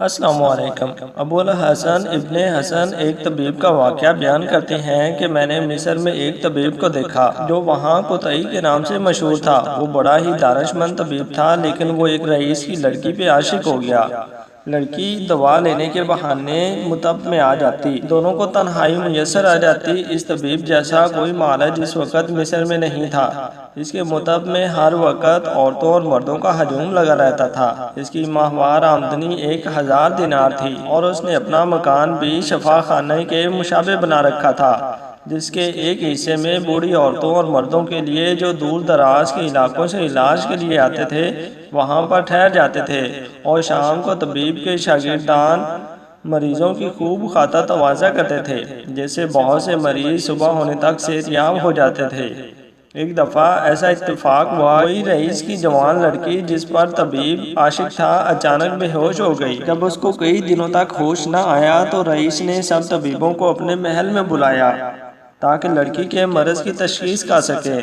السلام علیکم۔ ابو الحسن ابن حسن ایک طبیب کا واقعہ بیان کرتے ہیں کہ میں نے مصر میں ایک طبیب کو دیکھا جو وہاں قطعی کے نام سے مشہور تھا۔ وہ بڑا ہی دانش مند طبیب تھا، لیکن وہ ایک رئیس کی لڑکی پہ عاشق ہو گیا۔ لڑکی دوا لینے کے بہانے مطب میں آ جاتی، دونوں کو تنہائی میسر آ جاتی۔ اس طبیب جیسا کوئی مالج اس وقت مصر میں نہیں تھا۔ اس کے مطب میں ہر وقت عورتوں اور مردوں کا ہجوم لگا رہتا تھا۔ اس کی ماہوار آمدنی 1000 دینار تھی اور اس نے اپنا مکان بھی شفا خانے کے مشابہ بنا رکھا تھا، جس کے ایک حصے میں بوڑھی عورتوں اور مردوں کے لیے جو دور دراز کے علاقوں سے علاج کے لیے آتے تھے وہاں پر ٹھہر جاتے تھے، اور شام کو طبیب کے شاگردان مریضوں کی خوب خاطر تواضع کرتے تھے، جس سے بہت سے مریض صبح ہونے تک صحت یاب ہو جاتے تھے۔ ایک دفعہ ایسا اتفاق ہوا، کوئی رئیس کی جوان لڑکی جس پر طبیب عاشق تھا اچانک بے ہوش ہو گئی۔ جب اس کو کئی دنوں تک ہوش نہ آیا تو رئیس نے سب طبیبوں کو اپنے محل میں بلایا تاکہ لڑکی کے مرض کی تشخیص کر سکے۔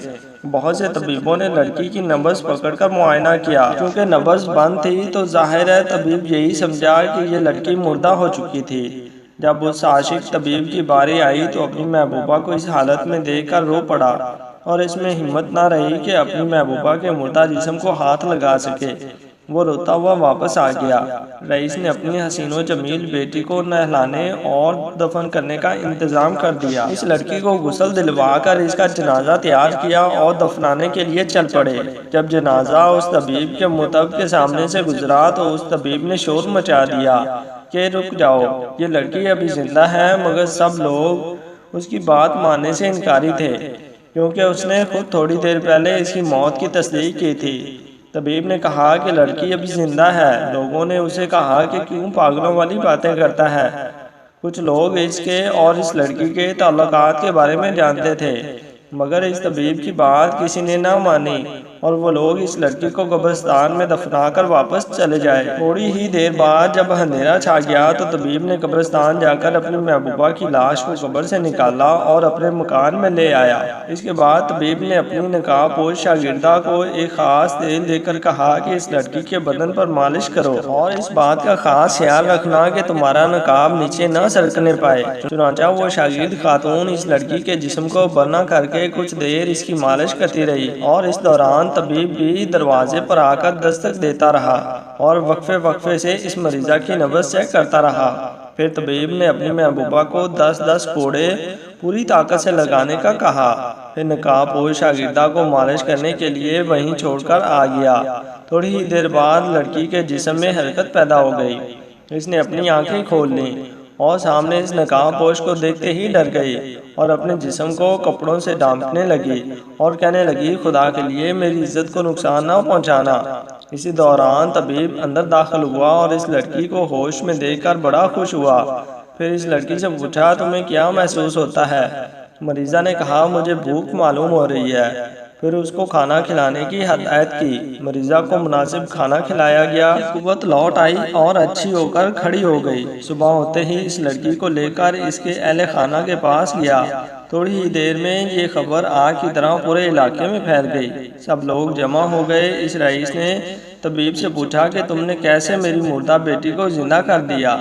بہت سے طبیبوں نے لڑکی کی نبض پکڑ کر معائنہ کیا۔ چونکہ نبض بند تھی تو ظاہر ہے طبیب یہی سمجھا کہ یہ لڑکی مردہ ہو چکی تھی۔ جب اس عاشق طبیب کی باری آئی تو اپنی محبوبہ کو اس حالت میں دیکھ کر رو پڑا اور اس میں ہمت نہ رہی کہ اپنی محبوبہ کے مردہ جسم کو ہاتھ لگا سکے۔ وہ روتا ہوا واپس آ گیا۔ رئیس نے اپنی حسین و جمیل بیٹی کو نہلانے اور دفن کرنے کا انتظام کر دیا۔ اس لڑکی کو غسل دلوا کر اس کا جنازہ تیار کیا اور دفنانے کے لیے چل پڑے۔ جب جنازہ اس طبیب کے مطب کے سامنے سے گزرا تو اس طبیب نے شور مچا دیا کہ رک جاؤ، یہ لڑکی ابھی زندہ ہے، مگر سب لوگ اس کی بات ماننے سے انکاری تھے کیونکہ اس نے خود تھوڑی دیر پہلے اس کی موت کی تصدیق کی تھی۔ طبیب نے کہا کہ لڑکی ابھی زندہ ہے۔ لوگوں نے اسے کہا کہ کیوں پاگلوں والی باتیں کرتا ہے۔ کچھ لوگ اس کے اور اس لڑکی کے تعلقات کے بارے میں جانتے تھے، مگر اس طبیب کی بات کسی نے نہ مانی اور وہ لوگ اس لڑکی کو قبرستان میں دفنا کر واپس چلے جائے۔ تھوڑی ہی دیر بعد جب اندھیرا چھا گیا تو طبیب نے قبرستان جا کر اپنی محبوبہ کی لاش کو قبر سے نکالا اور اپنے مکان میں لے آیا۔ اس کے بعد طبیب نے اپنی نقاب پوش شاگردہ کو ایک خاص تیل دے کر کہا کہ اس لڑکی کے بدن پر مالش کرو اور اس بات کا خاص خیال رکھنا کہ تمہارا نقاب نیچے نہ سرکنے پائے۔ چنانچہ وہ شاگرد خاتون اس لڑکی کے جسم کو برنا کر کے کچھ دیر اس کی مالش کرتی رہی، اور اس دوران طبیب بھی دروازے پر آ کر دستک دیتا رہا اور وقفے وقفے سے اس مریضہ کی نبض چیک کرتا رہا۔ پھر طبیب نے اپنی محبوبہ کو 10 کوڑے پوری طاقت سے لگانے کا کہا۔ پھر نقاب پوش شاگردہ کو مالش کرنے کے لیے وہیں چھوڑ کر آ گیا۔ تھوڑی ہی دیر بعد لڑکی کے جسم میں حرکت پیدا ہو گئی۔ اس نے اپنی آنکھیں کھول لیں اور سامنے اس نقاب پوش کو دیکھتے ہی ڈر گئی اور اپنے جسم کو کپڑوں سے ڈھانپنے لگی اور کہنے لگی، خدا کے لیے میری عزت کو نقصان نہ پہنچانا۔ اسی دوران طبیب اندر داخل ہوا اور اس لڑکی کو ہوش میں دیکھ کر بڑا خوش ہوا۔ پھر اس لڑکی سے پوچھا، تمہیں کیا محسوس ہوتا ہے؟ مریضہ نے کہا، مجھے بھوک معلوم ہو رہی ہے۔ پھر اس کو کھانا کھلانے کی ہدایت کی۔ مریضہ کو مناسب کھانا کھلایا گیا، قوت لوٹ آئی اور اچھی ہو کر کھڑی ہو گئی۔ صبح ہوتے ہی اس لڑکی کو لے کر اس کے اہل خانہ کے پاس گیا۔ تھوڑی ہی دیر میں یہ خبر آگ کی طرح پورے علاقے میں پھیل گئی۔ سب لوگ جمع ہو گئے۔ اس رئیس نے طبیب سے پوچھا کہ تم نے کیسے میری مردہ بیٹی کو زندہ کر دیا؟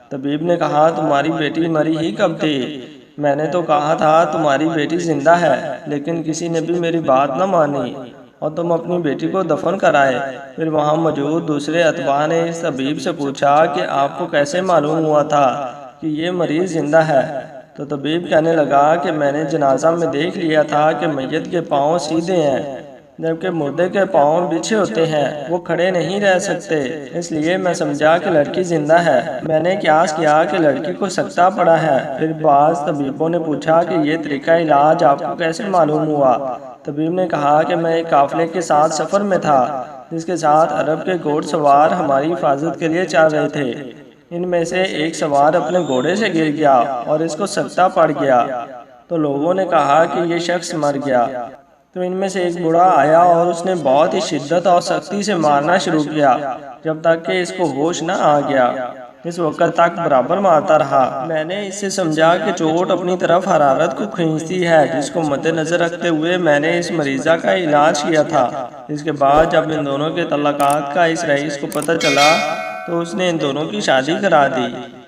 طبیب نے کہا، تمہاری بیٹی مری ہی کب تھی؟ میں نے تو کہا تھا تمہاری بیٹی زندہ ہے، لیکن کسی نے بھی میری بات نہ مانی اور تم اپنی بیٹی کو دفن کرائے۔ پھر وہاں موجود دوسرے اتباع نے اس طبیب سے پوچھا کہ آپ کو کیسے معلوم ہوا تھا کہ یہ مریض زندہ ہے؟ تو طبیب کہنے لگا کہ میں نے جنازہ میں دیکھ لیا تھا کہ میت کے پاؤں سیدھے ہیں جبکہ مردے کے پاؤں بچھے ہوتے ہیں، وہ کھڑے نہیں رہ سکتے، اس لیے میں سمجھا کہ لڑکی زندہ ہے۔ میں نے قیاس کیا کہ لڑکی کو سکتہ پڑا ہے۔ پھر بعض طبیبوں نے پوچھا کہ یہ طریقہ علاج آپ کو کیسے معلوم ہوا؟ طبیب نے کہا کہ میں ایک قافلے کے ساتھ سفر میں تھا جس کے ساتھ عرب کے گھوڑ سوار ہماری حفاظت کے لیے چل رہے تھے۔ ان میں سے ایک سوار اپنے گھوڑے سے گر گیا اور اس کو سکتہ پڑ گیا، تو لوگوں نے کہا کہ یہ شخص مر گیا۔ تو ان میں سے ایک بوڑھا آیا اور اس نے بہت ہی شدت اور سختی سے مارنا شروع کیا جب تک کہ اس کو ہوش نہ آ گیا۔ اس وقت تک برابر مارتا رہا۔ میں نے اس سے سمجھا کہ چوٹ اپنی طرف حرارت کو کھینچتی ہے، جس کو مد نظر رکھتے ہوئے میں نے اس مریضہ کا علاج کیا تھا۔ اس کے بعد جب ان دونوں کے تعلقات کا اس رئیس کو پتہ چلا تو تو اس نے ان دونوں کی شادی کرا دی۔